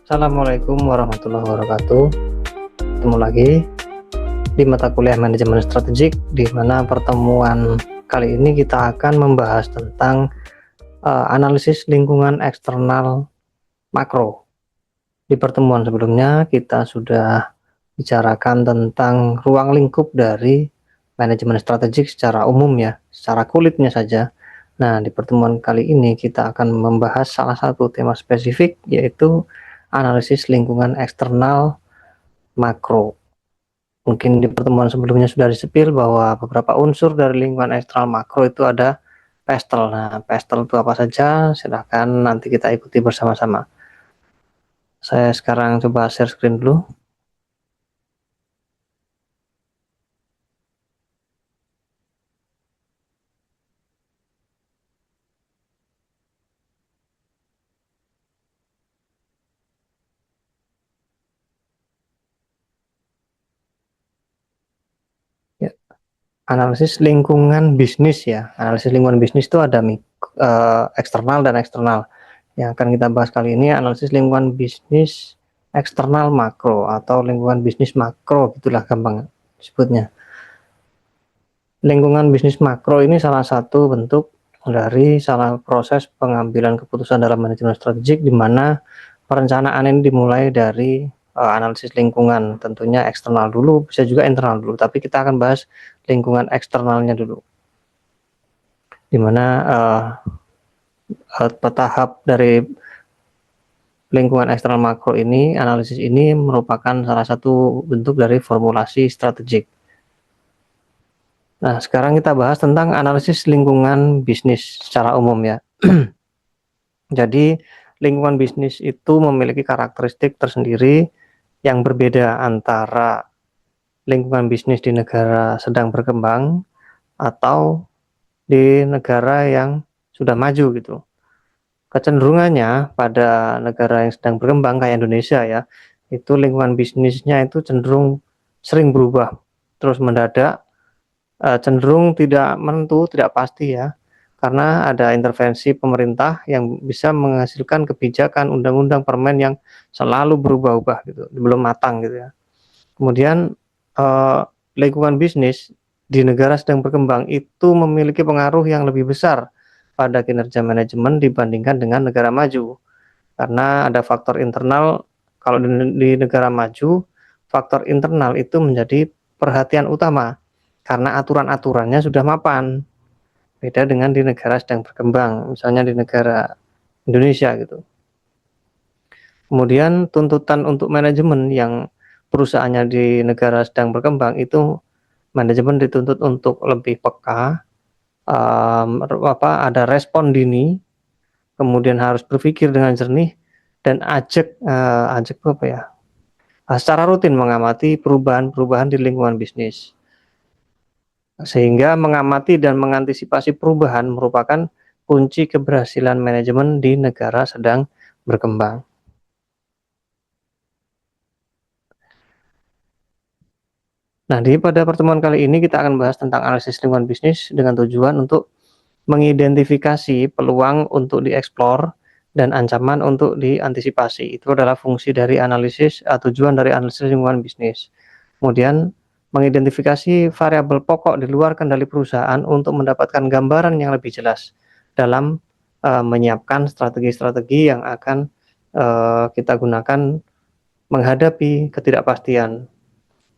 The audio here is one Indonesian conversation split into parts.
Assalamualaikum warahmatullahi wabarakatuh. Ketemu lagi di mata kuliah manajemen strategik, di mana pertemuan kali ini kita akan membahas tentang analisis lingkungan eksternal makro. Di pertemuan sebelumnya kita sudah bicarakan tentang ruang lingkup dari manajemen strategik secara umum ya, secara kulitnya saja. Nah, di pertemuan kali ini kita akan membahas salah satu tema spesifik, yaitu analisis lingkungan eksternal makro. Mungkin di pertemuan sebelumnya sudah disepil bahwa beberapa unsur dari lingkungan eksternal makro itu ada PESTEL. Nah, PESTEL itu apa saja? Silahkan nanti kita ikuti bersama-sama. Saya sekarang coba share screen dulu. Ya, analisis lingkungan bisnis ya. Analisis lingkungan bisnis itu ada eksternal dan eksternal. Yang akan kita bahas kali ini analisis lingkungan bisnis eksternal makro atau lingkungan bisnis makro, gitulah gampang disebutnya. Lingkungan bisnis makro ini salah satu bentuk dari salah proses pengambilan keputusan dalam manajemen strategik, di mana perencanaan ini dimulai dari analisis lingkungan, tentunya eksternal dulu, bisa juga internal dulu, tapi kita akan bahas lingkungan eksternalnya dulu, di mana tahap dari lingkungan eksternal makro ini, analisis ini merupakan salah satu bentuk dari formulasi strategik. Nah, sekarang kita bahas tentang analisis lingkungan bisnis secara umum ya. Jadi, lingkungan bisnis itu memiliki karakteristik tersendiri yang berbeda antara lingkungan bisnis di negara sedang berkembang atau di negara yang sudah maju gitu. Kecenderungannya pada negara yang sedang berkembang kayak Indonesia ya, itu lingkungan bisnisnya itu cenderung sering berubah, terus mendadak, cenderung tidak menentu, tidak pasti ya, karena ada intervensi pemerintah yang bisa menghasilkan kebijakan, undang-undang, permen yang selalu berubah-ubah gitu, belum matang gitu ya. Kemudian eh, lingkungan bisnis di negara sedang berkembang itu memiliki pengaruh yang lebih besar pada kinerja manajemen dibandingkan dengan negara maju, karena ada faktor internal. Kalau di negara maju, faktor internal itu menjadi perhatian utama karena aturan-aturannya sudah mapan, beda dengan di negara sedang berkembang, misalnya di negara Indonesia gitu. Kemudian tuntutan untuk manajemen yang perusahaannya di negara sedang berkembang itu, manajemen dituntut untuk lebih peka, ada respon dini, kemudian harus berpikir dengan jernih dan ajak apa ya, secara rutin mengamati perubahan-perubahan di lingkungan bisnis, sehingga mengamati dan mengantisipasi perubahan merupakan kunci keberhasilan manajemen di negara sedang berkembang. Nah, pada pertemuan kali ini kita akan bahas tentang analisis lingkungan bisnis dengan tujuan untuk mengidentifikasi peluang untuk dieksplor dan ancaman untuk diantisipasi. Itu adalah fungsi dari analisis, tujuan dari analisis lingkungan bisnis. Kemudian mengidentifikasi variabel pokok di luar kendali perusahaan untuk mendapatkan gambaran yang lebih jelas dalam menyiapkan strategi-strategi yang akan kita gunakan menghadapi ketidakpastian.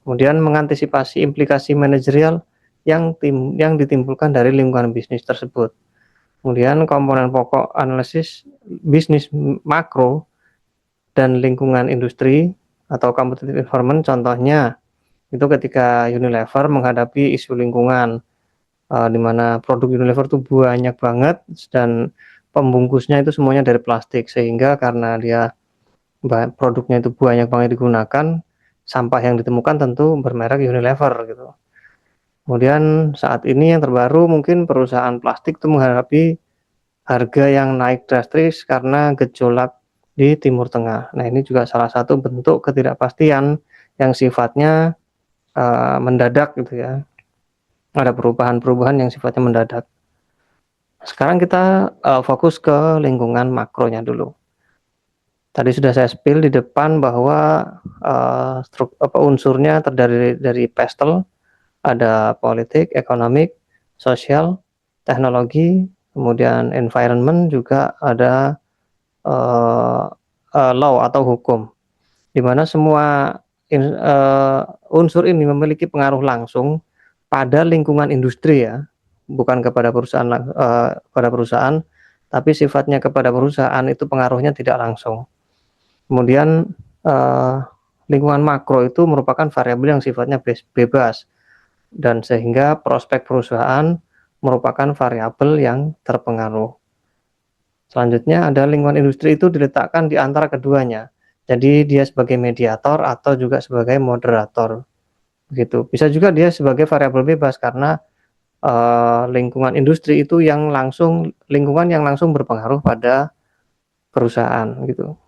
Kemudian mengantisipasi implikasi manajerial yang ditimbulkan dari lingkungan bisnis tersebut. Kemudian komponen pokok analisis bisnis makro dan lingkungan industri atau competitive environment, contohnya itu ketika Unilever menghadapi isu lingkungan, di mana produk Unilever itu banyak banget dan pembungkusnya itu semuanya dari plastik, sehingga karena dia produknya itu banyak banget digunakan, sampah yang ditemukan tentu bermerek Unilever gitu. Kemudian saat ini yang terbaru, mungkin perusahaan plastik itu menghadapi harga yang naik drastis karena gejolak di Timur Tengah. Nah, ini juga salah satu bentuk ketidakpastian yang sifatnya mendadak gitu ya. Ada perubahan-perubahan yang sifatnya mendadak. Sekarang kita fokus ke lingkungan makronya dulu. Tadi sudah saya spill di depan bahwa unsurnya terdiri dari pestle, ada politik, ekonomik, sosial, teknologi, kemudian environment, juga ada law atau hukum, di mana semua unsur ini memiliki pengaruh langsung pada lingkungan industri ya, bukan kepada perusahaan, tapi sifatnya kepada perusahaan itu pengaruhnya tidak langsung. Kemudian lingkungan makro itu merupakan variabel yang sifatnya bebas, dan sehingga prospek perusahaan merupakan variabel yang terpengaruh. Selanjutnya ada lingkungan industri, itu diletakkan di antara keduanya. Jadi dia sebagai mediator atau juga sebagai moderator. Begitu. Bisa juga dia sebagai variabel bebas karena lingkungan industri itu lingkungan yang langsung berpengaruh pada perusahaan gitu.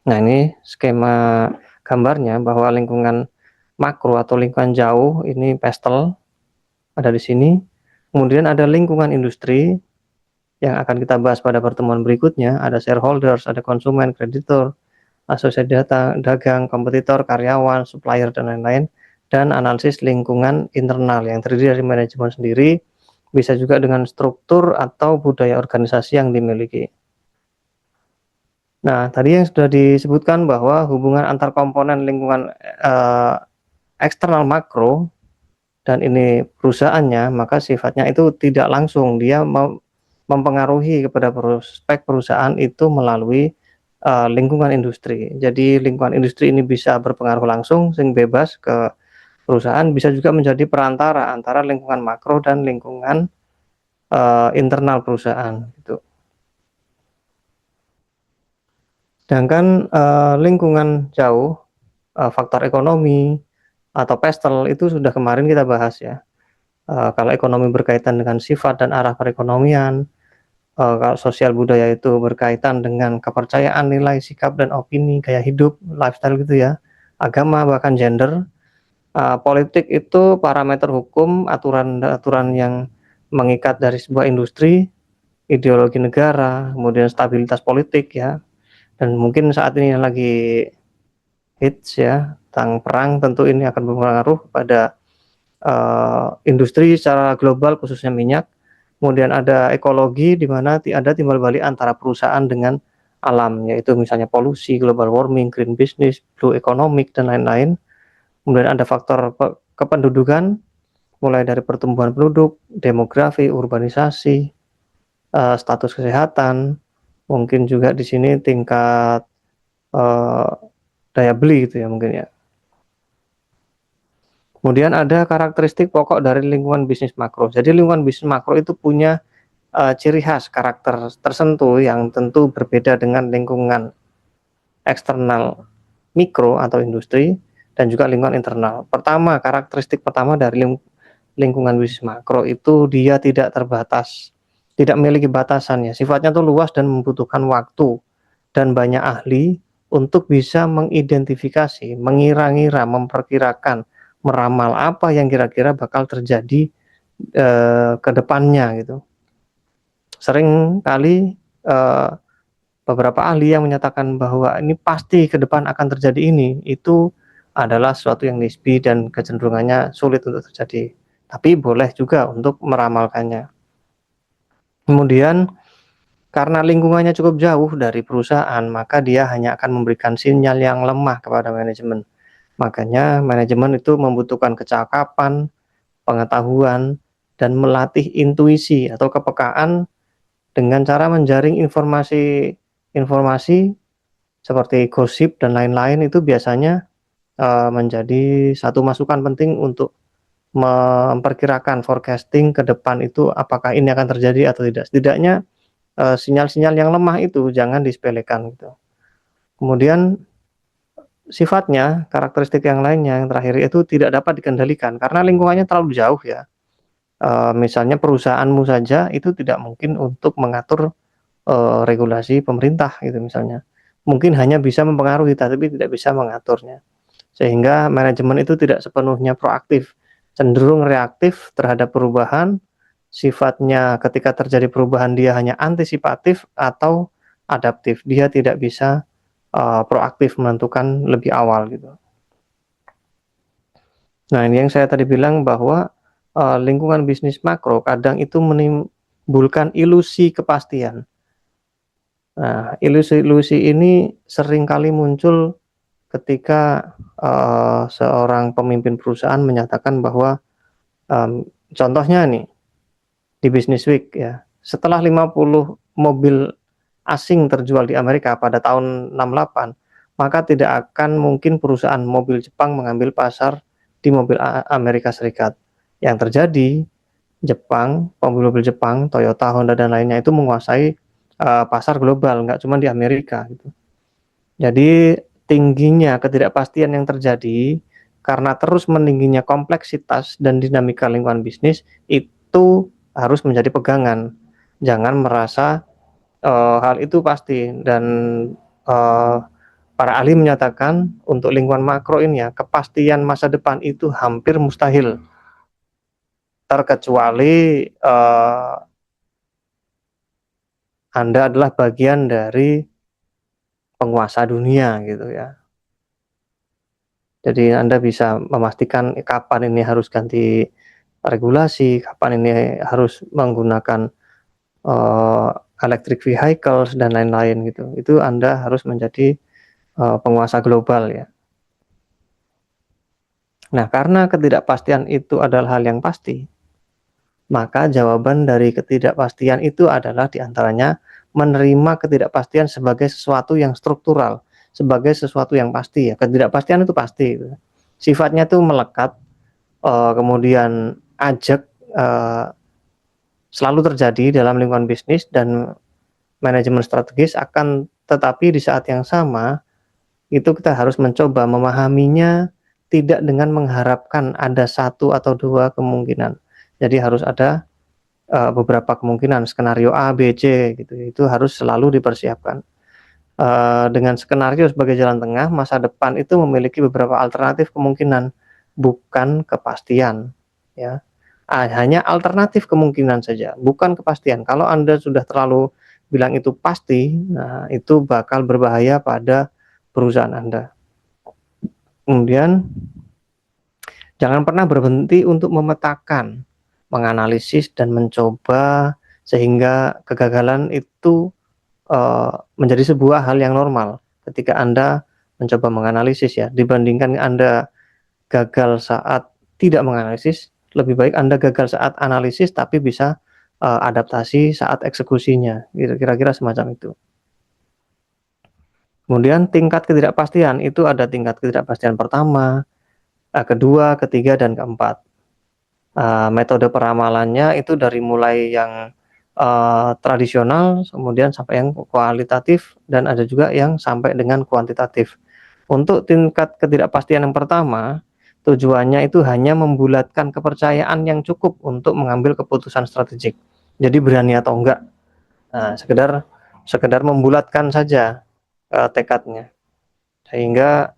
Nah, ini skema gambarnya bahwa lingkungan makro atau lingkungan jauh ini pestle ada di sini. Kemudian ada lingkungan industri yang akan kita bahas pada pertemuan berikutnya, ada shareholders, ada konsumen, kreditur, asosiasi dagang, kompetitor, karyawan, supplier, dan lain-lain, dan analisis lingkungan internal yang terdiri dari manajemen sendiri, bisa juga dengan struktur atau budaya organisasi yang dimiliki. Nah, tadi yang sudah disebutkan bahwa hubungan antar komponen lingkungan eksternal makro dan ini perusahaannya, maka sifatnya itu tidak langsung, dia mempengaruhi kepada prospek perusahaan itu melalui lingkungan industri. Jadi lingkungan industri ini bisa berpengaruh langsung, sehingga bebas ke perusahaan, bisa juga menjadi perantara antara lingkungan makro dan lingkungan internal perusahaan. Gitu. Sedangkan lingkungan jauh, faktor ekonomi atau pestle itu sudah kemarin kita bahas ya. Kalau ekonomi berkaitan dengan sifat dan arah perekonomian, kalau sosial budaya itu berkaitan dengan kepercayaan, nilai, sikap, dan opini, gaya hidup, lifestyle gitu ya, agama, bahkan gender. Politik itu parameter hukum, aturan-aturan yang mengikat dari sebuah industri, ideologi negara, kemudian stabilitas politik ya, dan mungkin saat ini yang lagi hits ya, tentang perang, tentu ini akan berpengaruh pada industri secara global khususnya minyak. Kemudian ada ekologi, di mana ada timbal balik antara perusahaan dengan alam, yaitu misalnya polusi, global warming, green business, blue economic, dan lain-lain. Kemudian ada faktor kependudukan, mulai dari pertumbuhan penduduk, demografi, urbanisasi, status kesehatan, mungkin juga di sini tingkat daya beli gitu ya mungkin ya. Kemudian ada karakteristik pokok dari lingkungan bisnis makro. Jadi lingkungan bisnis makro itu punya ciri khas karakter tertentu yang tentu berbeda dengan lingkungan eksternal mikro atau industri dan juga lingkungan internal. Pertama, karakteristik pertama dari lingkungan bisnis makro itu dia tidak terbatas, tidak memiliki batasannya. Sifatnya tuh luas dan membutuhkan waktu dan banyak ahli untuk bisa mengidentifikasi, mengira-ngira, memperkirakan, meramal apa yang kira-kira bakal terjadi ke depannya gitu. Sering kali beberapa ahli yang menyatakan bahwa ini pasti ke depan akan terjadi ini, itu adalah sesuatu yang nisbi dan kecenderungannya sulit untuk terjadi. Tapi boleh juga untuk meramalkannya. Kemudian karena lingkungannya cukup jauh dari perusahaan, maka dia hanya akan memberikan sinyal yang lemah kepada manajemen. Makanya manajemen itu membutuhkan kecakapan, pengetahuan, dan melatih intuisi atau kepekaan dengan cara menjaring informasi seperti gosip dan lain-lain, itu biasanya menjadi satu masukan penting untuk memperkirakan forecasting ke depan itu apakah ini akan terjadi atau tidak. Setidaknya sinyal-sinyal yang lemah itu jangan disepelekan gitu. Kemudian sifatnya, karakteristik yang lainnya yang terakhir itu tidak dapat dikendalikan karena lingkungannya terlalu jauh ya. Misalnya perusahaanmu saja itu tidak mungkin untuk mengatur regulasi pemerintah gitu misalnya. Mungkin hanya bisa mempengaruhi tapi tidak bisa mengaturnya. Sehingga manajemen itu tidak sepenuhnya proaktif, cenderung reaktif terhadap perubahan. Sifatnya ketika terjadi perubahan dia hanya antisipatif atau adaptif. Dia tidak bisa proaktif menentukan lebih awal gitu. Nah, ini yang saya tadi bilang bahwa lingkungan bisnis makro kadang itu menimbulkan ilusi kepastian. Nah, ilusi-ilusi ini seringkali muncul ketika seorang pemimpin perusahaan menyatakan bahwa contohnya nih di Business Week ya, setelah 50 mobil asing terjual di Amerika pada tahun 68, maka tidak akan mungkin perusahaan mobil Jepang mengambil pasar di mobil Amerika Serikat. Yang terjadi, Jepang, mobil-mobil Jepang, Toyota, Honda dan lainnya itu menguasai pasar global, nggak cuma di Amerika gitu. Jadi tingginya ketidakpastian yang terjadi karena terus meningginya kompleksitas dan dinamika lingkungan bisnis itu harus menjadi pegangan. Jangan merasa hal itu pasti, dan para ahli menyatakan untuk lingkungan makro ini ya, kepastian masa depan itu hampir mustahil, terkecuali Anda adalah bagian dari penguasa dunia gitu ya. Jadi Anda bisa memastikan kapan ini harus ganti regulasi, kapan ini harus menggunakan electric vehicles dan lain-lain gitu. Itu Anda harus menjadi penguasa global ya. Nah, karena ketidakpastian itu adalah hal yang pasti, maka jawaban dari ketidakpastian itu adalah diantaranya menerima ketidakpastian sebagai sesuatu yang struktural, sebagai sesuatu yang pasti ya. Ketidakpastian itu pasti, gitu. Sifatnya itu melekat, kemudian ajak, selalu terjadi dalam lingkungan bisnis dan manajemen strategis, akan tetapi di saat yang sama itu kita harus mencoba memahaminya tidak dengan mengharapkan ada satu atau dua kemungkinan. Jadi harus ada beberapa kemungkinan, skenario A, B, C gitu. Itu harus selalu dipersiapkan. Dengan skenario sebagai jalan tengah, masa depan itu memiliki beberapa alternatif kemungkinan, bukan kepastian ya. Hanya alternatif kemungkinan saja, bukan kepastian. Kalau Anda sudah terlalu bilang itu pasti, nah itu bakal berbahaya pada perusahaan Anda. Kemudian jangan pernah berhenti untuk memetakan, menganalisis dan mencoba, sehingga kegagalan itu menjadi sebuah hal yang normal ketika Anda mencoba menganalisis ya, dibandingkan Anda gagal saat tidak menganalisis, lebih baik Anda gagal saat analisis tapi bisa adaptasi saat eksekusinya, kira-kira semacam itu. Kemudian tingkat ketidakpastian itu ada tingkat ketidakpastian pertama, kedua, ketiga, dan keempat. Metode peramalannya itu dari mulai yang tradisional, kemudian sampai yang kualitatif, dan ada juga yang sampai dengan kuantitatif. Untuk tingkat ketidakpastian yang pertama, tujuannya itu hanya membulatkan kepercayaan yang cukup untuk mengambil keputusan strategik. Jadi berani atau enggak, nah, sekedar membulatkan saja tekadnya. Sehingga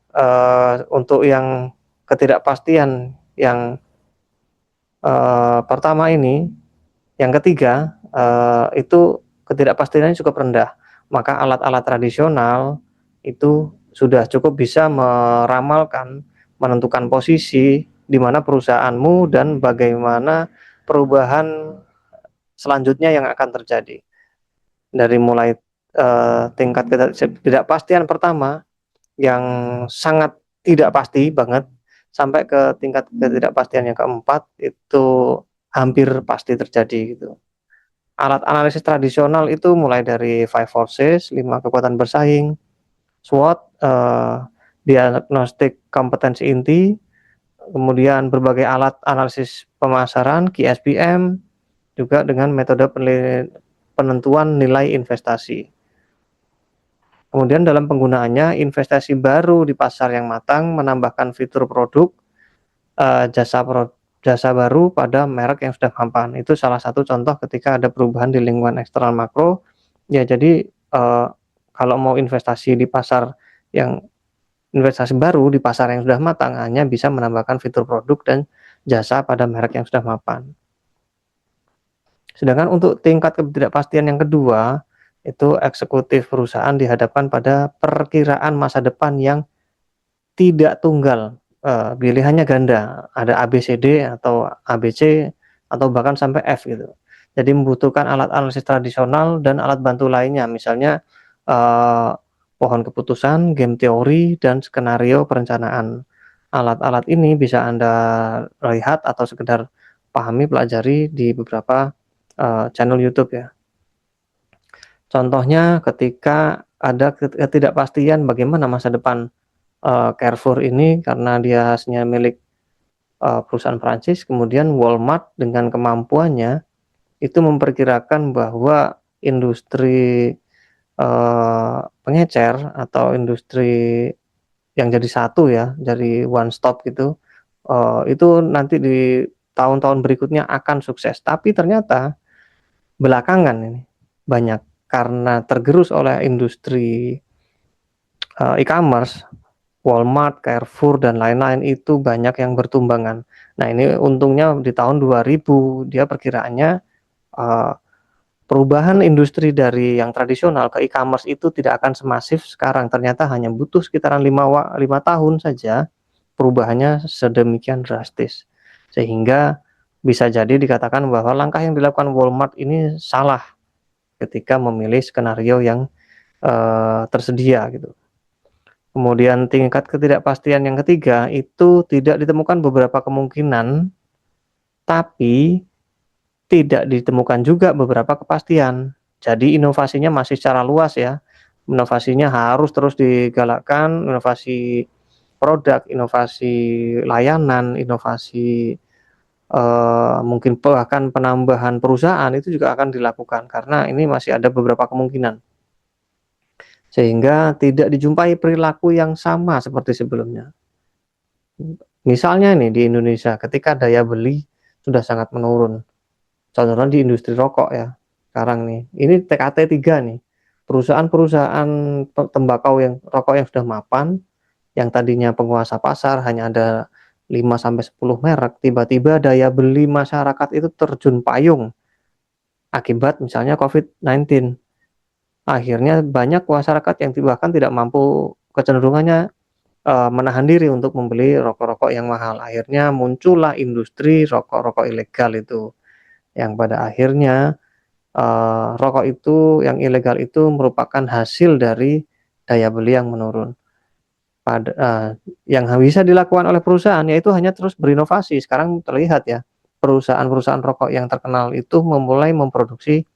untuk yang ketidakpastian yang pertama ini, yang ketiga, itu ketidakpastiannya cukup rendah. Maka alat-alat tradisional itu sudah cukup bisa meramalkan, menentukan posisi di mana perusahaanmu dan bagaimana perubahan selanjutnya yang akan terjadi. Dari mulai tingkat ketidakpastian pertama yang sangat tidak pasti banget, sampai ke tingkat ketidakpastian yang keempat itu hampir pasti terjadi gitu. Alat analisis tradisional itu mulai dari 5 forces, 5 kekuatan bersaing, SWOT, diagnostik kompetensi inti, kemudian berbagai alat analisis pemasaran, KSPM, juga dengan metode penentuan nilai investasi. Kemudian dalam penggunaannya, investasi baru di pasar yang matang, menambahkan fitur produk, jasa baru pada merek yang sudah mapan. Itu salah satu contoh ketika ada perubahan di lingkungan eksternal makro. Ya, jadi kalau mau investasi di pasar yang investasi baru di pasar yang sudah matang, hanya bisa menambahkan fitur produk dan jasa pada merek yang sudah mapan. Sedangkan untuk tingkat ketidakpastian yang kedua, Itu eksekutif perusahaan dihadapkan pada perkiraan masa depan yang tidak tunggal, pilihannya ganda, ada A, B, C, D, atau A, B, C, atau bahkan sampai F gitu. Jadi membutuhkan alat analisis tradisional dan alat bantu lainnya, misalnya, eee, pohon keputusan, game teori, dan skenario perencanaan. Alat-alat ini bisa Anda lihat atau sekedar pahami, pelajari di beberapa, channel YouTube ya. Contohnya ketika ada ketidakpastian bagaimana masa depan Carrefour ini karena dia hasilnya milik, perusahaan Prancis, kemudian Walmart dengan kemampuannya itu memperkirakan bahwa industri, pengecer atau industri yang jadi satu ya, jadi one stop gitu, itu nanti di tahun-tahun berikutnya akan sukses. Tapi ternyata belakangan ini banyak karena tergerus oleh industri, e-commerce, Walmart, Carrefour, dan lain-lain itu banyak yang bertumbangan. Nah, ini untungnya di tahun 2000 dia perkiraannya, eee, perubahan industri dari yang tradisional ke e-commerce itu tidak akan semasif sekarang, ternyata hanya butuh sekitaran 5 tahun saja perubahannya sedemikian drastis. Sehingga bisa jadi dikatakan bahwa langkah yang dilakukan Walmart ini salah ketika memilih skenario yang, tersedia gitu. Kemudian tingkat ketidakpastian yang ketiga, itu tidak ditemukan beberapa kemungkinan, tapi tidak ditemukan juga beberapa kepastian. Jadi inovasinya masih secara luas ya, inovasinya harus terus digalakkan, inovasi produk, inovasi layanan, inovasi, mungkin bahkan penambahan perusahaan itu juga akan dilakukan karena ini masih ada beberapa kemungkinan. Sehingga tidak dijumpai perilaku yang sama seperti sebelumnya. Misalnya nih di Indonesia ketika daya beli sudah sangat menurun, contohnya di industri rokok ya, sekarang nih, ini TKT 3 nih, perusahaan-perusahaan tembakau yang rokok yang sudah mapan, yang tadinya penguasa pasar hanya ada 5 sampai 10 merek, tiba-tiba daya beli masyarakat itu terjun payung akibat misalnya COVID-19. Akhirnya banyak masyarakat yang bahkan tidak mampu kecenderungannya menahan diri untuk membeli rokok-rokok yang mahal. Akhirnya muncullah industri rokok-rokok ilegal itu, yang pada akhirnya, rokok itu yang ilegal itu merupakan hasil dari daya beli yang menurun. Yang bisa dilakukan oleh perusahaan yaitu hanya terus berinovasi. Sekarang terlihat ya, perusahaan-perusahaan rokok yang terkenal itu memulai memproduksi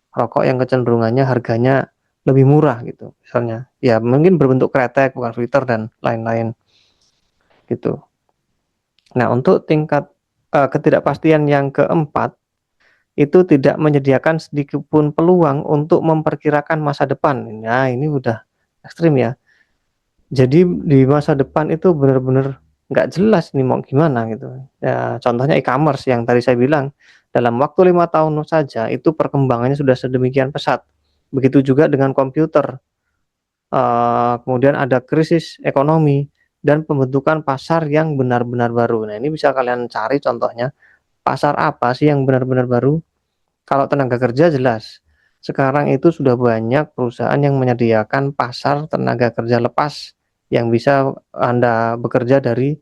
rokok yang kecenderungannya harganya lebih murah gitu, misalnya. Ya mungkin berbentuk kretek, bukan filter dan lain-lain, gitu. Nah, untuk tingkat, ketidakpastian yang keempat, itu tidak menyediakan sedikit pun peluang untuk memperkirakan masa depan. Nah, ini udah ekstrim ya. Jadi di masa depan itu benar-benar nggak jelas nih mau gimana gitu. Ya, contohnya e-commerce yang tadi saya bilang, dalam waktu 5 tahun saja itu perkembangannya sudah sedemikian pesat. Begitu juga dengan komputer, kemudian ada krisis ekonomi dan pembentukan pasar yang benar-benar baru. Nah, ini bisa kalian cari contohnya, pasar apa sih yang benar-benar baru? Kalau tenaga kerja jelas, sekarang itu sudah banyak perusahaan yang menyediakan pasar tenaga kerja lepas yang bisa Anda bekerja dari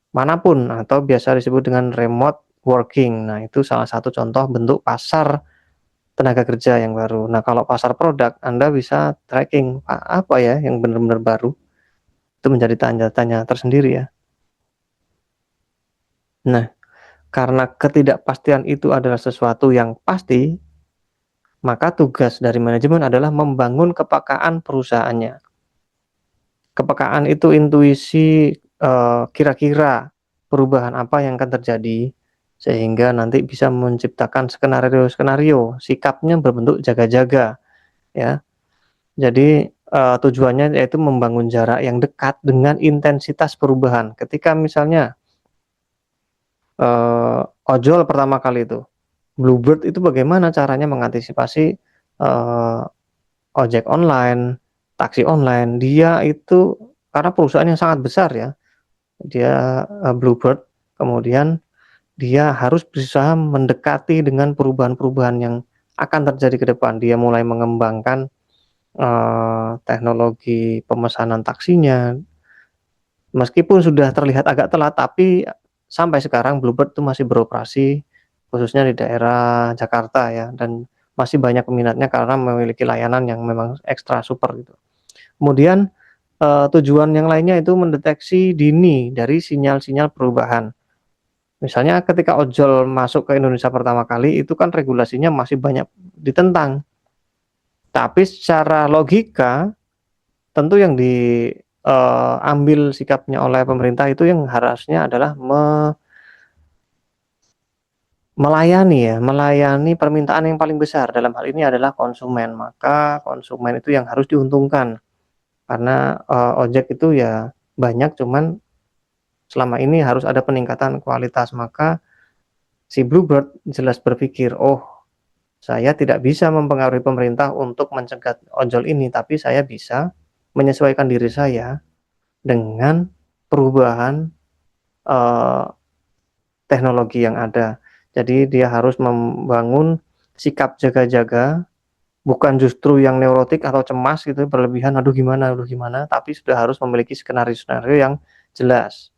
manapun atau biasa disebut dengan remote working. Nah, itu salah satu contoh bentuk pasar tenaga kerja yang baru. Nah, kalau pasar produk Anda bisa tracking, apa ya yang benar-benar baru? Itu menjadi tanda tanya tersendiri ya. Nah, karena ketidakpastian itu adalah sesuatu yang pasti, maka tugas dari manajemen adalah membangun kepekaan perusahaannya. Kepekaan itu intuisi, kira-kira perubahan apa yang akan terjadi, sehingga nanti bisa menciptakan skenario-skenario, sikapnya berbentuk jaga-jaga, ya. Jadi, tujuannya yaitu membangun jarak yang dekat dengan intensitas perubahan. Ketika misalnya, ojol pertama kali itu, Bluebird itu bagaimana caranya mengantisipasi, ojek online, taksi online, dia itu karena perusahaan yang sangat besar ya, dia, Bluebird, kemudian dia harus berusaha mendekati dengan perubahan-perubahan yang akan terjadi ke depan. Dia mulai mengembangkan, teknologi pemesanan taksinya, meskipun sudah terlihat agak telat, tapi sampai sekarang Bluebird itu masih beroperasi, khususnya di daerah Jakarta ya, dan masih banyak peminatnya karena memiliki layanan yang memang ekstra super gitu. Kemudian, tujuan yang lainnya itu mendeteksi dini dari sinyal-sinyal perubahan. Misalnya ketika ojol masuk ke Indonesia pertama kali, itu kan regulasinya masih banyak ditentang, tapi secara logika tentu yang ambil sikapnya oleh pemerintah itu yang harusnya adalah melayani permintaan yang paling besar, dalam hal ini adalah konsumen. Maka konsumen itu yang harus diuntungkan, karena, ojek itu ya banyak, cuman selama ini harus ada peningkatan kualitas. Maka si Bluebird jelas berpikir, "Oh, saya tidak bisa mempengaruhi pemerintah untuk mencegat ojol ini, tapi saya bisa menyesuaikan diri saya dengan perubahan, eee, teknologi yang ada." Jadi dia harus membangun sikap jaga-jaga, bukan justru yang neurotik atau cemas gitu berlebihan, aduh gimana, tapi sudah harus memiliki skenario-skenario yang jelas.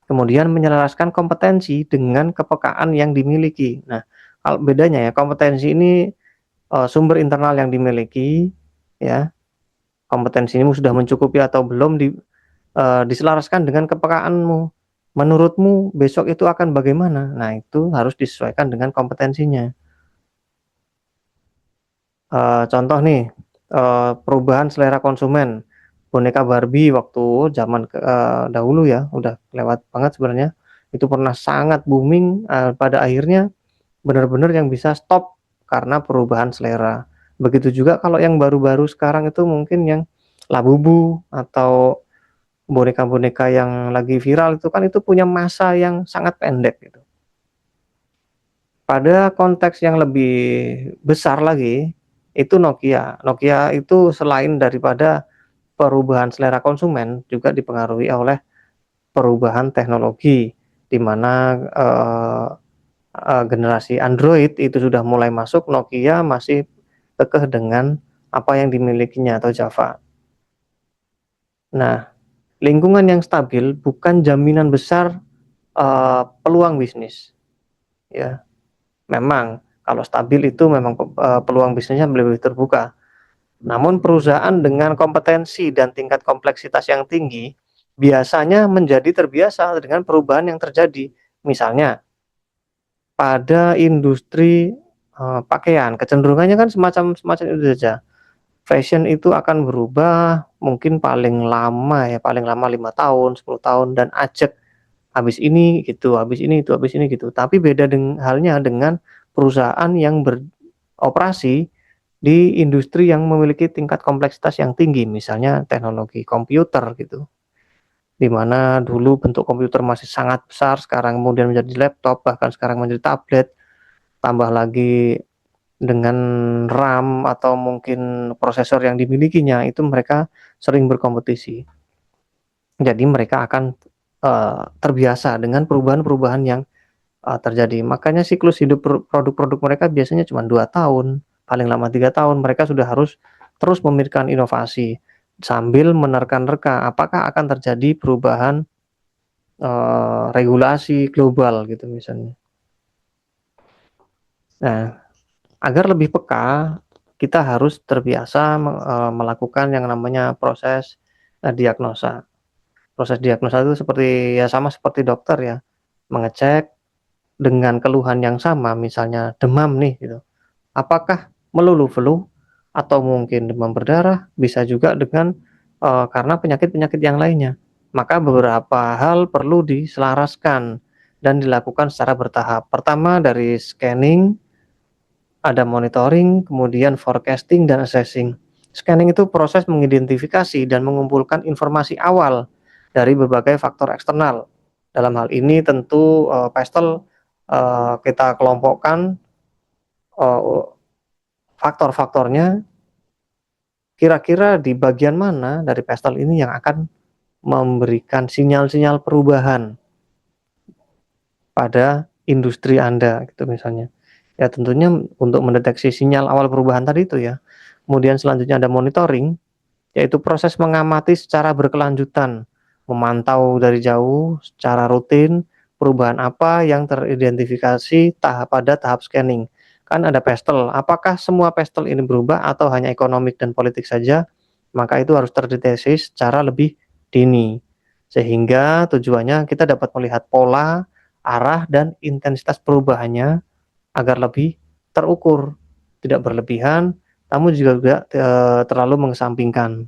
Kemudian menyelaraskan kompetensi dengan kepekaan yang dimiliki. Nah, kalau bedanya ya, kompetensi ini, sumber internal yang dimiliki ya, kompetensimu sudah mencukupi atau belum diselaraskan dengan kepekaanmu. Menurutmu besok itu akan bagaimana? Nah, itu harus disesuaikan dengan kompetensinya. Contoh nih, perubahan selera konsumen, boneka Barbie waktu zaman dahulu ya, udah lewat banget sebenarnya, itu pernah sangat booming, pada akhirnya benar-benar yang bisa stop karena perubahan selera. Begitu juga kalau yang baru-baru sekarang itu mungkin yang Labubu atau boneka-boneka yang lagi viral itu kan itu punya masa yang sangat pendek gitu. Pada konteks yang lebih besar lagi, itu Nokia. Nokia itu selain daripada perubahan selera konsumen, juga dipengaruhi oleh perubahan teknologi, di mana, generasi Android itu sudah mulai masuk, Nokia masih kekeh dengan apa yang dimilikinya atau Java. Nah, lingkungan yang stabil bukan jaminan besar, peluang bisnis, ya. Memang kalau stabil itu memang peluang bisnisnya lebih terbuka. Namun perusahaan dengan kompetensi dan tingkat kompleksitas yang tinggi, biasanya menjadi terbiasa dengan perubahan yang terjadi. Misalnya, pada industri, pakaian, kecenderungannya kan semacam semacam itu saja. Fashion itu akan berubah mungkin paling lama 5 tahun, 10 tahun dan ajak, habis ini gitu, habis ini itu, habis ini gitu. Tapi beda halnya dengan perusahaan yang beroperasi di industri yang memiliki tingkat kompleksitas yang tinggi, misalnya teknologi komputer gitu, di mana dulu bentuk komputer masih sangat besar, sekarang kemudian menjadi laptop, bahkan sekarang menjadi tablet, tambah lagi dengan RAM atau mungkin prosesor yang dimilikinya, itu mereka sering berkompetisi. Jadi mereka akan, terbiasa dengan perubahan-perubahan yang, terjadi. Makanya siklus hidup produk-produk mereka biasanya cuma 2 tahun, paling lama 3 tahun, mereka sudah harus terus memikirkan inovasi, sambil menerka-nerka apakah akan terjadi perubahan, regulasi global gitu misalnya. Nah, agar lebih peka, kita harus terbiasa melakukan yang namanya proses, diagnosa. Proses diagnosa itu seperti ya sama seperti dokter ya, mengecek dengan keluhan yang sama, misalnya demam nih gitu, apakah melulu flu atau mungkin demam berdarah, bisa juga dengan, karena penyakit-penyakit yang lainnya. Maka beberapa hal perlu diselaraskan dan dilakukan secara bertahap. Pertama dari scanning, ada monitoring, kemudian forecasting dan assessing. Scanning itu proses mengidentifikasi dan mengumpulkan informasi awal dari berbagai faktor eksternal. Dalam hal ini tentu, PESTEL, kita kelompokkan, eee, faktor-faktornya, kira-kira di bagian mana dari PESTEL ini yang akan memberikan sinyal-sinyal perubahan pada industri Anda gitu misalnya. Ya tentunya untuk mendeteksi sinyal awal perubahan tadi itu ya. Kemudian selanjutnya ada monitoring, yaitu proses mengamati secara berkelanjutan, memantau dari jauh secara rutin perubahan apa yang teridentifikasi pada tahap scanning. Kan ada pestel, apakah semua pestel ini berubah atau hanya ekonomik dan politik saja? Maka itu harus terdeteksi secara lebih dini. Sehingga tujuannya kita dapat melihat pola, arah, dan intensitas perubahannya agar lebih terukur, tidak berlebihan, namun juga tidak terlalu mengesampingkan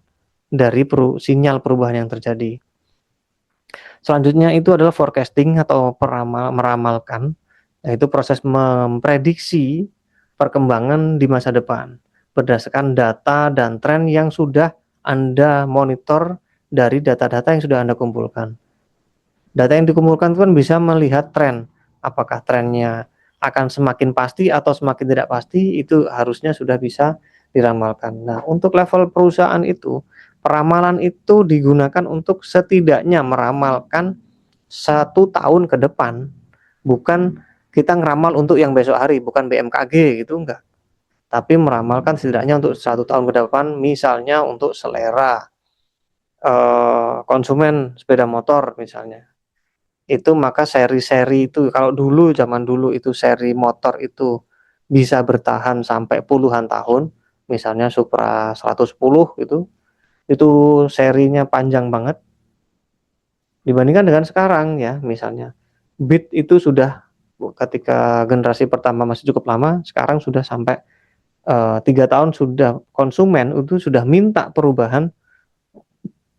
dari sinyal perubahan yang terjadi. Selanjutnya itu adalah forecasting atau meramalkan, yaitu proses memprediksi perkembangan di masa depan berdasarkan data dan tren yang sudah Anda monitor dari data-data yang sudah Anda kumpulkan. Data yang dikumpulkan itu kan bisa melihat tren, apakah trennya akan semakin pasti atau semakin tidak pasti, itu harusnya sudah bisa diramalkan. Nah, untuk level perusahaan itu, peramalan itu digunakan untuk setidaknya meramalkan 1 tahun ke depan, bukan kita ngeramal untuk yang besok hari, bukan BMKG gitu, enggak. Tapi meramalkan setidaknya untuk 1 tahun ke depan, misalnya untuk selera konsumen sepeda motor misalnya. Itu maka seri-seri itu kalau dulu zaman dulu itu seri motor itu bisa bertahan sampai puluhan tahun, misalnya Supra 110 itu serinya panjang banget dibandingkan dengan sekarang ya, misalnya Beat itu sudah ketika generasi pertama masih cukup lama, sekarang sudah sampai 3 tahun sudah konsumen itu sudah minta perubahan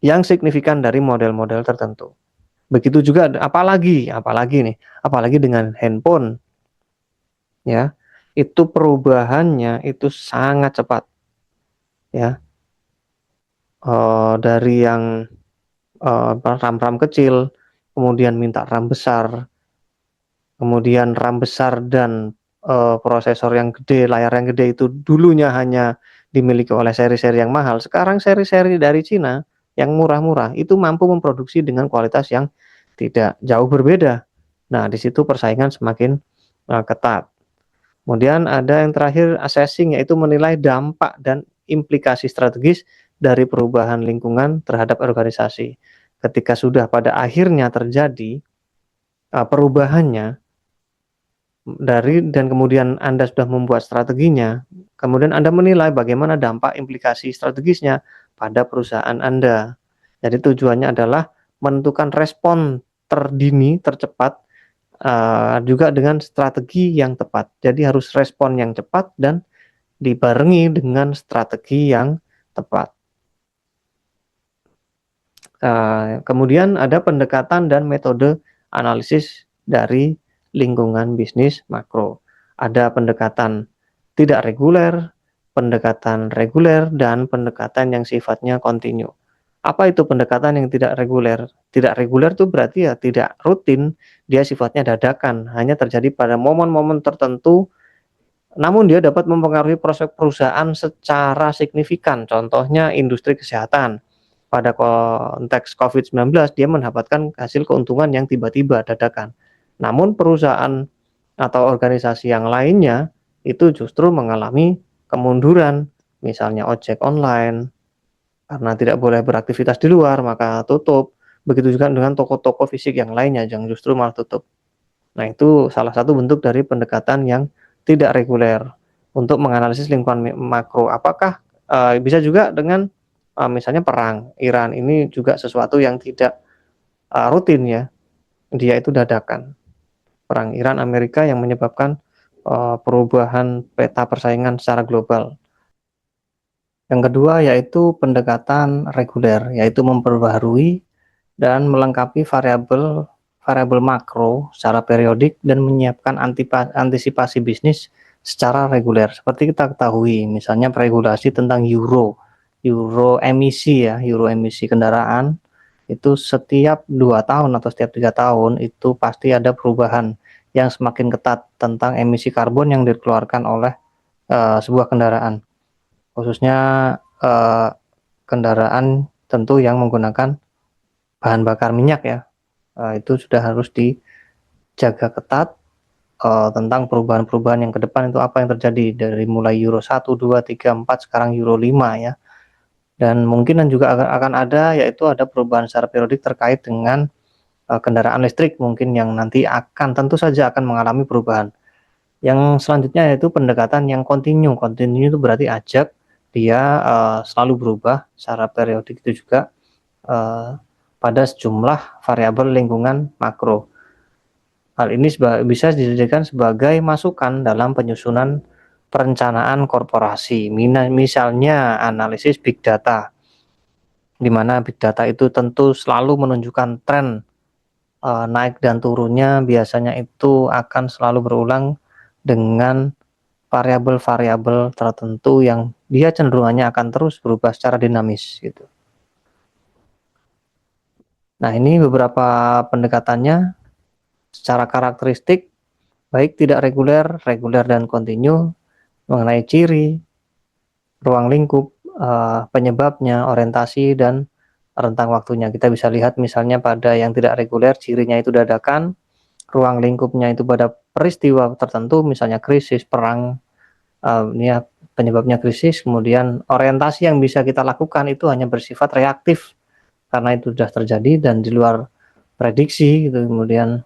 yang signifikan dari model-model tertentu. Begitu juga apalagi nih, apalagi dengan handphone ya. Itu perubahannya itu sangat cepat ya. Dari yang RAM-RAM kecil, kemudian minta RAM besar, kemudian RAM besar dan prosesor yang gede, layar yang gede itu dulunya hanya dimiliki oleh seri-seri yang mahal. Sekarang seri-seri dari Cina yang murah-murah itu mampu memproduksi dengan kualitas yang tidak jauh berbeda. Nah, di situ persaingan semakin ketat. Kemudian ada yang terakhir assessing, yaitu menilai dampak dan implikasi strategis dari perubahan lingkungan terhadap organisasi. Ketika sudah pada akhirnya terjadi perubahannya dan kemudian Anda sudah membuat strateginya, kemudian Anda menilai bagaimana dampak implikasi strategisnya pada perusahaan Anda. Jadi tujuannya adalah menentukan respon terdini, tercepat, juga dengan strategi yang tepat. Jadi harus respon yang cepat dan dibarengi dengan strategi yang tepat. Kemudian ada pendekatan dan metode analisis dari lingkungan bisnis makro. Ada pendekatan tidak reguler, pendekatan reguler, dan pendekatan yang sifatnya kontinu. Apa itu pendekatan yang tidak reguler? Tidak reguler itu berarti ya tidak rutin, dia sifatnya dadakan, hanya terjadi pada momen-momen tertentu, namun dia dapat mempengaruhi proses perusahaan secara signifikan. Contohnya industri kesehatan. Pada konteks COVID-19 dia mendapatkan hasil keuntungan yang tiba-tiba dadakan. Namun perusahaan atau organisasi yang lainnya itu justru mengalami kemunduran, misalnya ojek online, karena tidak boleh beraktivitas di luar maka tutup. Begitu juga dengan toko-toko fisik yang lainnya yang justru malah tutup. Nah, itu salah satu bentuk dari pendekatan yang tidak reguler untuk menganalisis lingkungan makro. Apakah bisa juga dengan misalnya perang Iran ini juga sesuatu yang tidak rutin ya, dia itu dadakan. Perang Iran Amerika yang menyebabkan perubahan peta persaingan secara global. Yang kedua yaitu pendekatan reguler, yaitu memperbaharui dan melengkapi variabel variabel makro secara periodik dan menyiapkan antisipasi bisnis secara reguler. Seperti kita ketahui, misalnya regulasi tentang Euro emisi ya, Euro emisi kendaraan itu setiap 2 tahun atau setiap 3 tahun itu pasti ada perubahan yang semakin ketat tentang emisi karbon yang dikeluarkan oleh sebuah kendaraan, khususnya uh, kendaraan tentu yang menggunakan bahan bakar minyak ya. Itu sudah harus dijaga ketat tentang perubahan-perubahan yang ke depan itu apa yang terjadi dari mulai Euro 1, 2, 3, 4 sekarang Euro 5 ya. Dan mungkinan juga akan ada yaitu ada perubahan secara periodik terkait dengan kendaraan listrik mungkin yang nanti tentu saja akan mengalami perubahan. Yang selanjutnya yaitu pendekatan yang kontinu. Kontinu itu berarti ajak dia selalu berubah secara periodik itu juga pada sejumlah variabel lingkungan makro. Hal ini bisa dijadikan sebagai masukan dalam penyusunan perencanaan korporasi. Misalnya analisis big data, di mana big data itu tentu selalu menunjukkan tren naik dan turunnya, biasanya itu akan selalu berulang dengan variabel-variabel tertentu yang dia cenderungannya akan terus berubah secara dinamis gitu. Nah, ini beberapa pendekatannya secara karakteristik, baik tidak reguler, reguler dan kontinu, mengenai ciri, ruang lingkup, penyebabnya, orientasi, dan rentang waktunya. Kita bisa lihat misalnya pada yang tidak reguler, cirinya itu dadakan, ruang lingkupnya itu pada peristiwa tertentu, misalnya krisis, perang, ini ya penyebabnya krisis, kemudian orientasi yang bisa kita lakukan itu hanya bersifat reaktif, karena itu sudah terjadi dan di luar prediksi gitu. Kemudian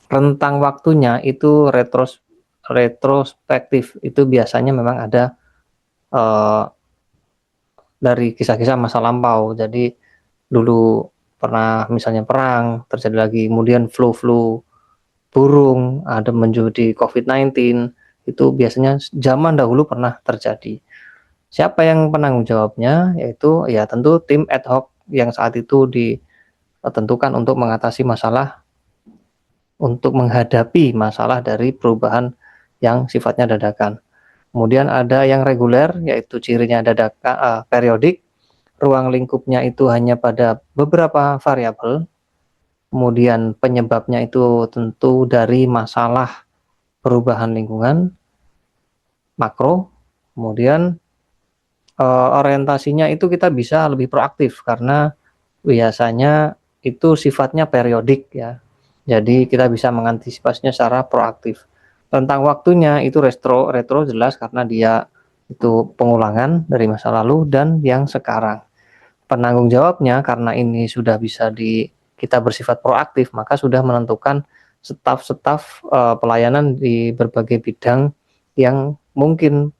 rentang waktunya itu retrospektif, itu biasanya memang ada dari kisah-kisah masa lampau. Jadi dulu pernah misalnya perang, terjadi lagi, kemudian flu burung, ada menjadi COVID-19, itu biasanya zaman dahulu pernah terjadi. Siapa yang penanggung jawabnya? Yaitu ya tentu tim ad hoc yang saat itu ditentukan untuk mengatasi masalah, untuk menghadapi masalah dari perubahan yang sifatnya dadakan. Kemudian ada yang reguler, yaitu cirinya dadakan, periodik, ruang lingkupnya itu hanya pada beberapa variabel, kemudian penyebabnya itu tentu dari masalah perubahan lingkungan makro, kemudian orientasinya itu kita bisa lebih proaktif karena biasanya itu sifatnya periodik ya. Jadi kita bisa mengantisipasinya secara proaktif. Tentang waktunya itu retro jelas karena dia itu pengulangan dari masa lalu dan yang sekarang. Penanggung jawabnya karena ini sudah bisa kita bersifat proaktif, maka sudah menentukan staf-staf pelayanan di berbagai bidang yang mungkin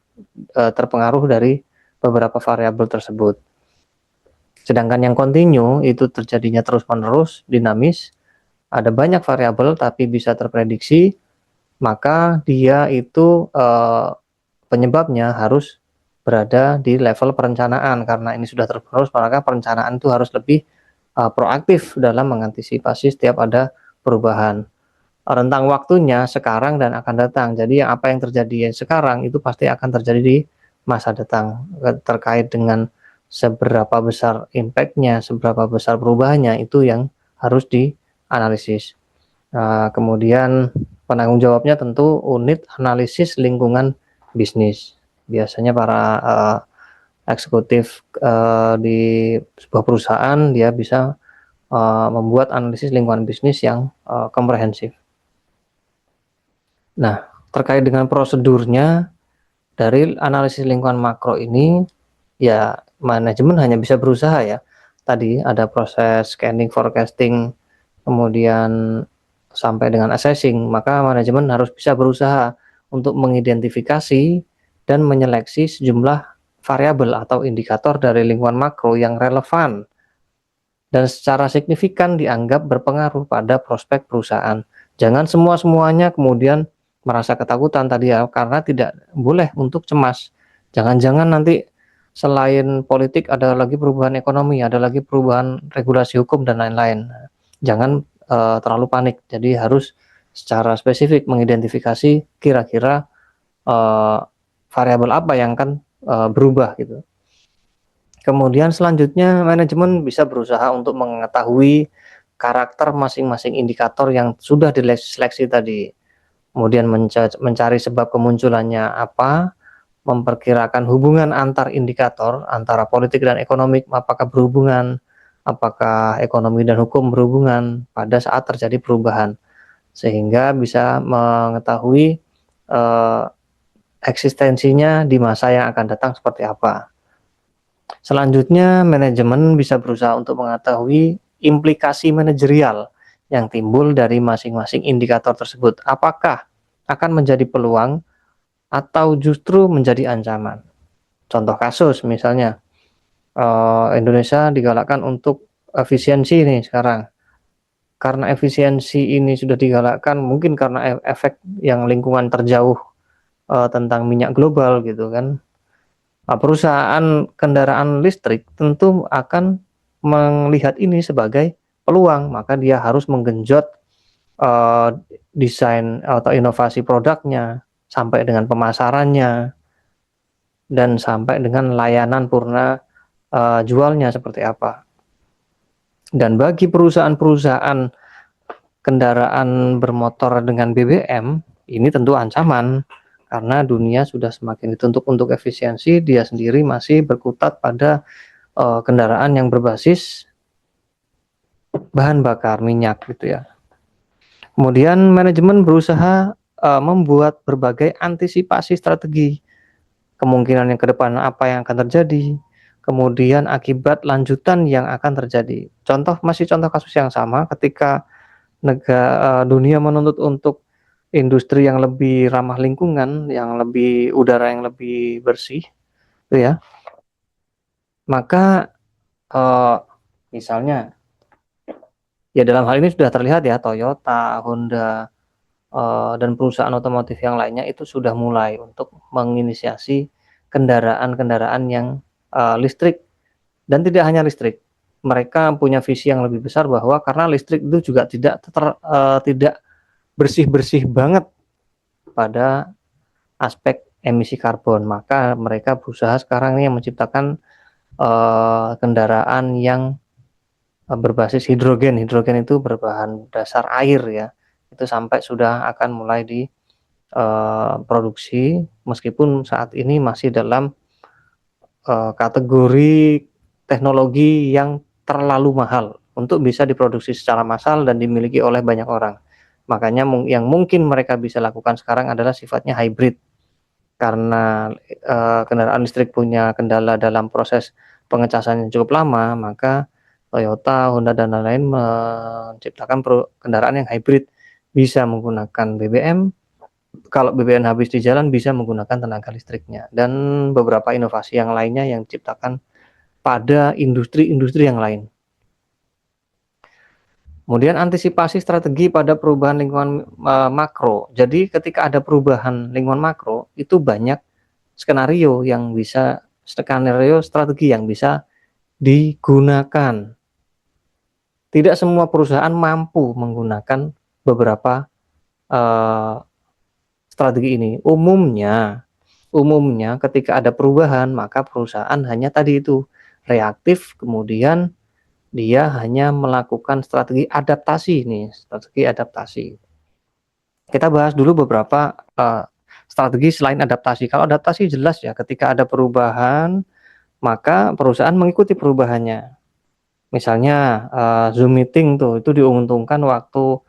terpengaruh dari beberapa variabel tersebut. Sedangkan yang kontinu itu terjadinya terus-menerus, dinamis, ada banyak variabel tapi bisa terprediksi, maka dia itu penyebabnya harus berada di level perencanaan. Karena ini sudah terus, maka perencanaan itu harus lebih proaktif dalam mengantisipasi setiap ada perubahan. Rentang waktunya sekarang dan akan datang. Jadi apa yang terjadi sekarang itu pasti akan terjadi di masa datang. Terkait dengan seberapa besar impact-nya, seberapa besar perubahannya, itu yang harus dianalisis. Kemudian penanggung jawabnya tentu unit analisis lingkungan bisnis. Biasanya para eksekutif di sebuah perusahaan dia bisa membuat analisis lingkungan bisnis yang komprehensif. Nah, terkait dengan prosedurnya dari analisis lingkungan makro ini, ya manajemen hanya bisa berusaha ya. Tadi ada proses scanning, forecasting, kemudian sampai dengan assessing, maka manajemen harus bisa berusaha untuk mengidentifikasi dan menyeleksi sejumlah variabel atau indikator dari lingkungan makro yang relevan dan secara signifikan dianggap berpengaruh pada prospek perusahaan. Jangan semuanya kemudian merasa ketakutan tadi ya, karena tidak boleh untuk cemas. Jangan-jangan nanti selain politik ada lagi perubahan ekonomi, ada lagi perubahan regulasi hukum dan lain-lain. Jangan terlalu panik. Jadi harus secara spesifik mengidentifikasi kira-kira variabel apa yang akan berubah gitu. Kemudian selanjutnya manajemen bisa berusaha untuk mengetahui karakter masing-masing indikator yang sudah diseleksi tadi. Kemudian mencari sebab kemunculannya apa, memperkirakan hubungan antar indikator, antara politik dan ekonomi, apakah berhubungan, apakah ekonomi dan hukum berhubungan pada saat terjadi perubahan. sehingga bisa mengetahui eksistensinya di masa yang akan datang seperti apa. Selanjutnya, manajemen bisa berusaha untuk mengetahui implikasi manajerial yang timbul dari masing-masing indikator tersebut. Apakah akan menjadi peluang atau justru menjadi ancaman? Contoh kasus misalnya, Indonesia digalakkan untuk efisiensi nih sekarang. Karena efisiensi ini sudah digalakkan, mungkin karena efek yang lingkungan terjauh tentang minyak global gitu kan. Perusahaan kendaraan listrik tentu akan melihat ini sebagai peluang, maka dia harus menggenjot uh, desain atau inovasi produknya sampai dengan pemasarannya dan sampai dengan layanan purna jualnya seperti apa. Dan bagi perusahaan-perusahaan kendaraan bermotor dengan BBM, ini tentu ancaman karena dunia sudah semakin dituntut untuk efisiensi, dia sendiri masih berkutat pada kendaraan yang berbasis bahan bakar minyak gitu ya. Kemudian manajemen berusaha membuat berbagai antisipasi strategi, kemungkinan yang ke depan apa yang akan terjadi, kemudian akibat lanjutan yang akan terjadi. Contoh kasus yang sama ketika dunia menuntut untuk industri yang lebih ramah lingkungan, yang lebih udara yang lebih bersih, gitu ya. Maka misalnya, ya dalam hal ini sudah terlihat ya Toyota, Honda, dan perusahaan otomotif yang lainnya itu sudah mulai untuk menginisiasi kendaraan-kendaraan yang listrik dan tidak hanya listrik. Mereka punya visi yang lebih besar bahwa karena listrik itu juga tidak bersih-bersih banget pada aspek emisi karbon, maka mereka berusaha sekarang ini menciptakan kendaraan yang berbasis hidrogen. Hidrogen itu berbahan dasar air ya. Itu sampai sudah akan mulai diproduksi meskipun saat ini masih dalam kategori teknologi yang terlalu mahal untuk bisa diproduksi secara massal dan dimiliki oleh banyak orang. Makanya yang mungkin mereka bisa lakukan sekarang adalah sifatnya hybrid. Karena kendaraan listrik punya kendala dalam proses pengecasan yang cukup lama, maka Toyota, Honda, dan lain-lain menciptakan kendaraan yang hybrid, bisa menggunakan BBM, kalau BBM habis di jalan bisa menggunakan tenaga listriknya, dan beberapa inovasi yang lainnya yang diciptakan pada industri-industri yang lain. Kemudian antisipasi strategi pada perubahan lingkungan makro. Jadi ketika ada perubahan lingkungan makro, itu banyak skenario strategi yang bisa digunakan. Tidak semua perusahaan mampu menggunakan beberapa strategi ini. Umumnya ketika ada perubahan, maka perusahaan hanya tadi itu reaktif, kemudian dia hanya melakukan strategi adaptasi. Kita bahas dulu beberapa strategi selain adaptasi. Kalau adaptasi jelas ya, ketika ada perubahan, maka perusahaan mengikuti perubahannya. Misalnya Zoom meeting itu diuntungkan waktu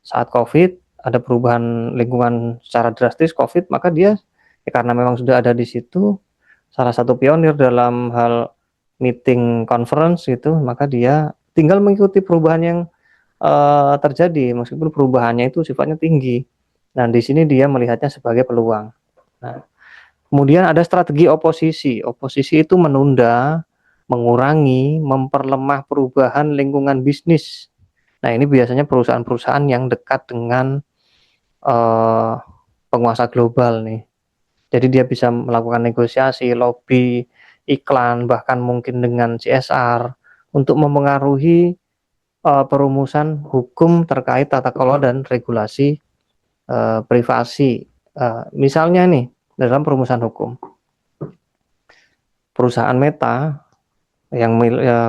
saat COVID, ada perubahan lingkungan secara drastis COVID, maka dia ya karena memang sudah ada di situ, salah satu pionir dalam hal meeting conference gitu, maka dia tinggal mengikuti perubahan yang terjadi meskipun perubahannya itu sifatnya tinggi. Nah, di sini dia melihatnya sebagai peluang. Nah, kemudian ada strategi oposisi. Oposisi itu menunda, mengurangi, memperlemah perubahan lingkungan bisnis. Nah, ini biasanya perusahaan-perusahaan yang dekat dengan penguasa global nih. Jadi dia bisa melakukan negosiasi, lobby, iklan, bahkan mungkin dengan CSR untuk mempengaruhi perumusan hukum terkait tata kelola dan regulasi privasi. Misalnya nih, dalam perumusan hukum, perusahaan Meta yang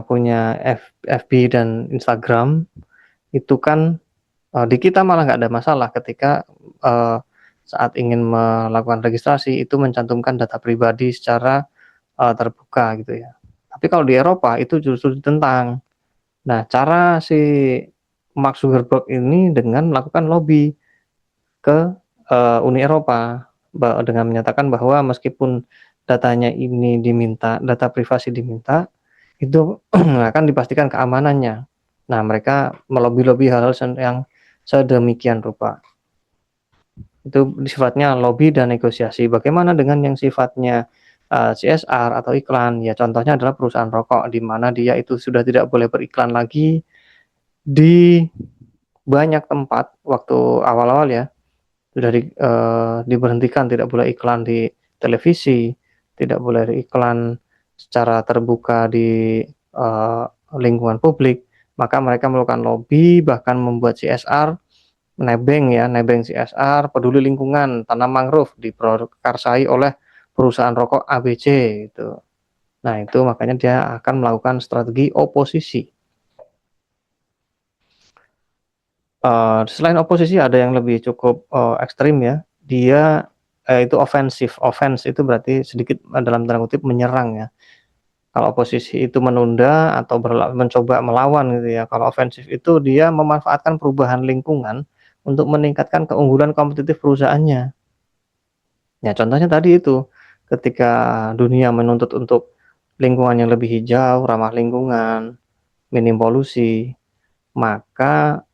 punya FB dan Instagram itu kan di kita malah nggak ada masalah ketika saat ingin melakukan registrasi itu mencantumkan data pribadi secara terbuka gitu ya. Tapi kalau di Eropa itu justru ditentang. Nah, cara si Mark Zuckerberg ini dengan melakukan lobby ke, Uni Eropa, dengan menyatakan bahwa meskipun datanya ini diminta, data privasi diminta, itu akan dipastikan keamanannya. Nah, mereka melobi-lobi hal-hal yang sedemikian rupa. Itu sifatnya lobby dan negosiasi. Bagaimana dengan yang sifatnya, CSR atau iklan? Ya contohnya adalah perusahaan rokok, di mana dia itu sudah tidak boleh beriklan lagi di banyak tempat waktu awal-awal ya, sudah diberhentikan, tidak boleh iklan di televisi, tidak boleh iklan secara terbuka di, lingkungan publik. Maka mereka melakukan lobby, bahkan membuat CSR, nebeng CSR, peduli lingkungan, tanam mangrove, diprakarsai oleh perusahaan rokok ABC gitu. Nah itu makanya dia akan melakukan strategi oposisi. Selain oposisi ada yang lebih cukup, ekstrim ya, dia, itu ofensif. Offense itu berarti sedikit, dalam tanda kutip menyerang ya. Kalau oposisi itu menunda atau mencoba melawan gitu ya. Kalau ofensif itu dia memanfaatkan perubahan lingkungan untuk meningkatkan keunggulan kompetitif perusahaannya. Ya contohnya tadi itu, ketika dunia menuntut untuk lingkungan yang lebih hijau, ramah lingkungan, minim polusi, maka,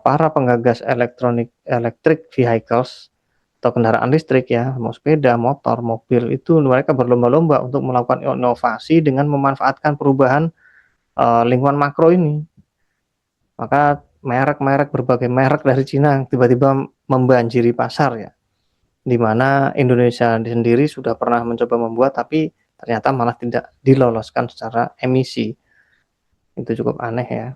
para penggagas electric vehicles atau kendaraan listrik ya, mau sepeda, motor, mobil, itu mereka berlomba-lomba untuk melakukan inovasi dengan memanfaatkan perubahan, lingkungan makro ini. Maka berbagai merek dari Cina tiba-tiba membanjiri pasar ya, di mana Indonesia sendiri sudah pernah mencoba membuat tapi ternyata malah tidak diloloskan secara emisi. Itu cukup aneh ya.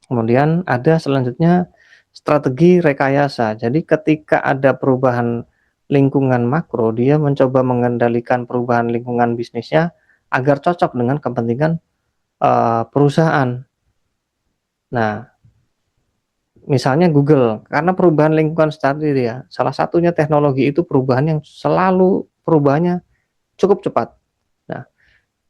Kemudian ada selanjutnya strategi rekayasa. Jadi ketika ada perubahan lingkungan makro, dia mencoba mengendalikan perubahan lingkungan bisnisnya agar cocok dengan kepentingan, perusahaan. Nah, misalnya Google, karena perubahan lingkungan tadi ya, salah satunya teknologi itu perubahan yang selalu perubahannya cukup cepat. Nah,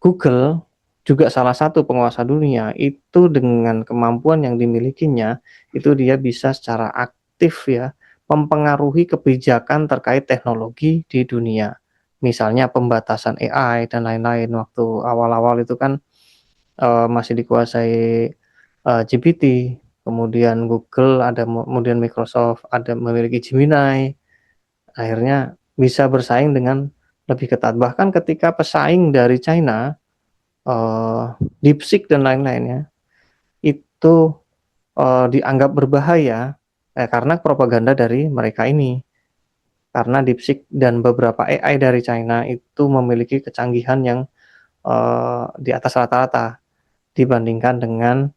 Google juga salah satu penguasa dunia, itu dengan kemampuan yang dimilikinya, itu dia bisa secara aktif ya, mempengaruhi kebijakan terkait teknologi di dunia. Misalnya pembatasan AI dan lain-lain, waktu awal-awal itu kan, masih dikuasai, GPT, kemudian Google, kemudian Microsoft ada memiliki Gemini, akhirnya bisa bersaing dengan lebih ketat. Bahkan ketika pesaing dari China, DeepSeek dan lain-lainnya, itu, dianggap berbahaya, karena propaganda dari mereka ini. Karena DeepSeek dan beberapa AI dari China itu memiliki kecanggihan yang, di atas rata-rata dibandingkan dengan,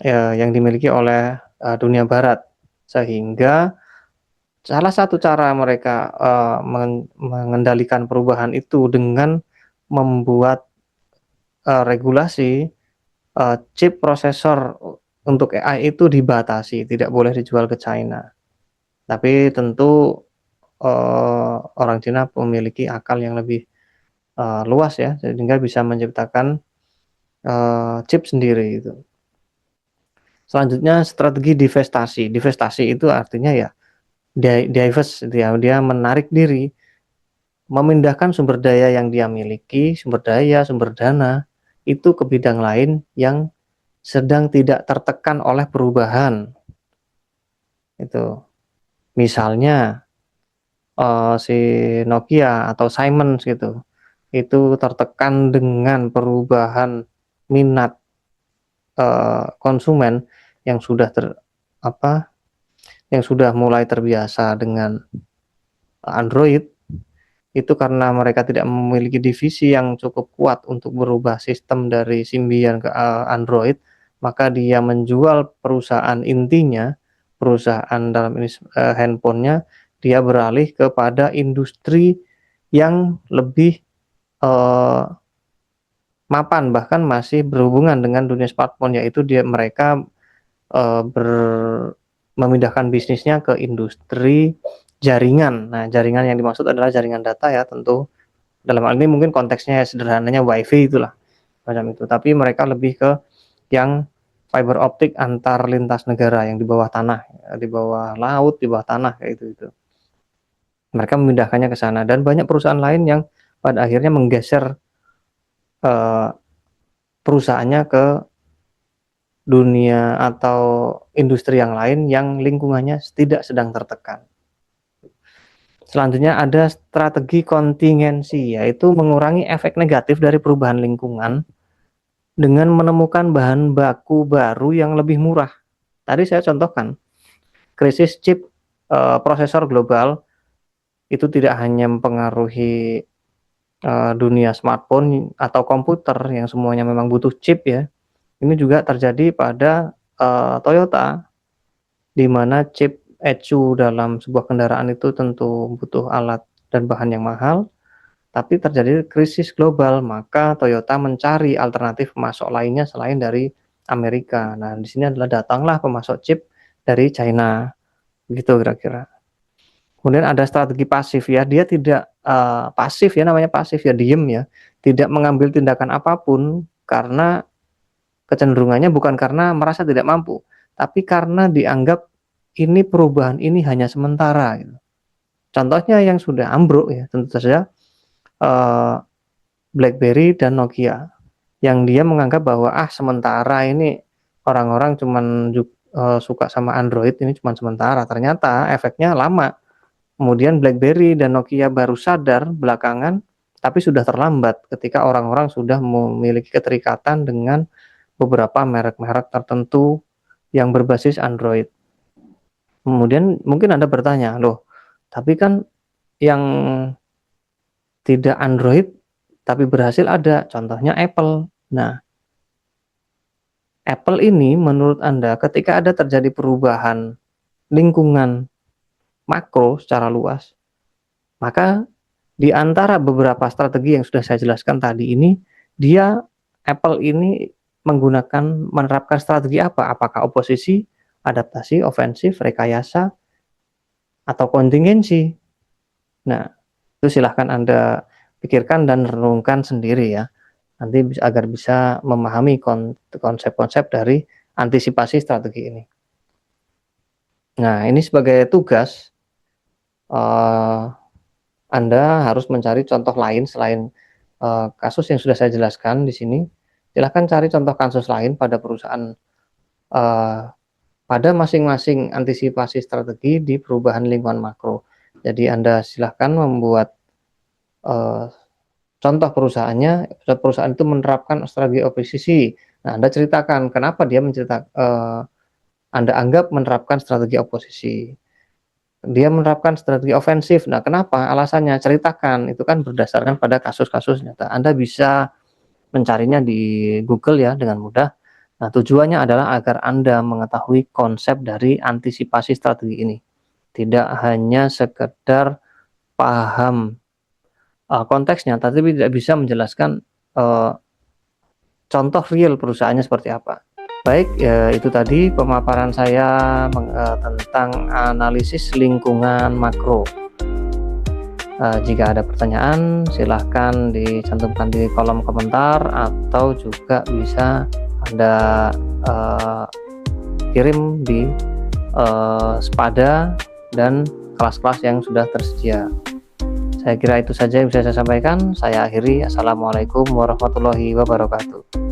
yang dimiliki oleh, dunia barat. Sehingga salah satu cara mereka, mengendalikan perubahan itu dengan membuat, regulasi, chip prosesor untuk AI itu dibatasi, tidak boleh dijual ke China. Tapi tentu, orang Cina memiliki akal yang lebih, luas ya, sehingga bisa menciptakan, chip sendiri gitu. Selanjutnya strategi divestasi. Divestasi itu artinya ya divest gitu ya, dia menarik diri, memindahkan sumber daya yang dia miliki, sumber daya, sumber dana, itu ke bidang lain yang sedang tidak tertekan oleh perubahan. Itu. Misalnya, si Nokia atau Siemens gitu, itu tertekan dengan perubahan minat, konsumen yang sudah apa, yang sudah mulai terbiasa dengan Android, itu karena mereka tidak memiliki divisi yang cukup kuat untuk berubah sistem dari Symbian ke, Android, maka dia menjual perusahaan intinya, perusahaan dalam ini, handphone-nya, dia beralih kepada industri yang lebih, eee, mapan, bahkan masih berhubungan dengan dunia smartphone, yaitu mereka, eee, ber memindahkan bisnisnya ke industri jaringan. Nah, jaringan yang dimaksud adalah jaringan data ya tentu, dalam hal ini mungkin konteksnya sederhananya WiFi itulah, macam itu. Tapi mereka lebih ke yang, fiber optik antar lintas negara yang di bawah tanah, di bawah laut, di bawah tanah kayak itu. Mereka memindahkannya ke sana dan banyak perusahaan lain yang pada akhirnya menggeser perusahaannya ke dunia atau industri yang lain yang lingkungannya tidak sedang tertekan. Selanjutnya ada strategi kontingensi, yaitu mengurangi efek negatif dari perubahan lingkungan dengan menemukan bahan baku baru yang lebih murah. Tadi saya contohkan, krisis chip prosesor global itu tidak hanya mempengaruhi dunia smartphone atau komputer yang semuanya memang butuh chip ya. Ini juga terjadi pada Toyota, di mana chip ECU dalam sebuah kendaraan itu tentu butuh alat dan bahan yang mahal, tapi terjadi krisis global, maka Toyota mencari alternatif pemasok lainnya selain dari Amerika. Nah, di sini adalah datanglah pemasok chip dari China, gitu kira-kira. Kemudian ada strategi pasif ya, dia tidak pasif ya, namanya pasif ya, diem ya, tidak mengambil tindakan apapun karena kecenderungannya bukan karena merasa tidak mampu, tapi karena dianggap ini perubahan ini hanya sementara gitu. Contohnya yang sudah ambruk ya, tentu saja BlackBerry dan Nokia, yang dia menganggap bahwa sementara ini orang-orang cuman suka sama Android ini cuman sementara, ternyata efeknya lama. Kemudian BlackBerry dan Nokia baru sadar belakangan, tapi sudah terlambat ketika orang-orang sudah memiliki keterikatan dengan beberapa merek-merek tertentu yang berbasis Android. Kemudian mungkin Anda bertanya, loh, tapi kan yang tidak Android tapi berhasil ada, contohnya Apple. Nah, Apple ini menurut Anda ketika ada terjadi perubahan lingkungan makro secara luas, maka di antara beberapa strategi yang sudah saya jelaskan tadi ini, Apple ini menerapkan strategi apa? Apakah oposisi, adaptasi, ofensif, rekayasa, atau kontingensi? Nah, itu silahkan Anda pikirkan dan renungkan sendiri ya, nanti agar bisa memahami konsep-konsep dari antisipasi strategi ini. Nah, ini sebagai tugas, Anda harus mencari contoh lain selain kasus yang sudah saya jelaskan di sini. Silahkan cari contoh kasus lain pada perusahaan, pada masing-masing antisipasi strategi di perubahan lingkungan makro. Jadi Anda silahkan membuat contoh perusahaannya, perusahaan itu menerapkan strategi oposisi. Nah, Anda ceritakan kenapa dia Anda anggap menerapkan strategi oposisi. Dia menerapkan strategi ofensif. Nah, kenapa? Alasannya ceritakan. Itu kan berdasarkan pada kasus-kasus nyata. Anda bisa mencarinya di Google ya dengan mudah. Nah, tujuannya adalah agar Anda mengetahui konsep dari antisipasi strategi ini. Tidak hanya sekedar paham konteksnya, tapi tidak bisa menjelaskan contoh real perusahaannya seperti apa. Baik, ya, itu tadi pemaparan saya tentang analisis lingkungan makro. Jika ada pertanyaan, silahkan dicantumkan di kolom komentar atau juga bisa Anda kirim di Spada dan kelas-kelas yang sudah tersedia. Saya kira itu saja yang bisa saya sampaikan. Saya akhiri. Assalamualaikum warahmatullahi wabarakatuh.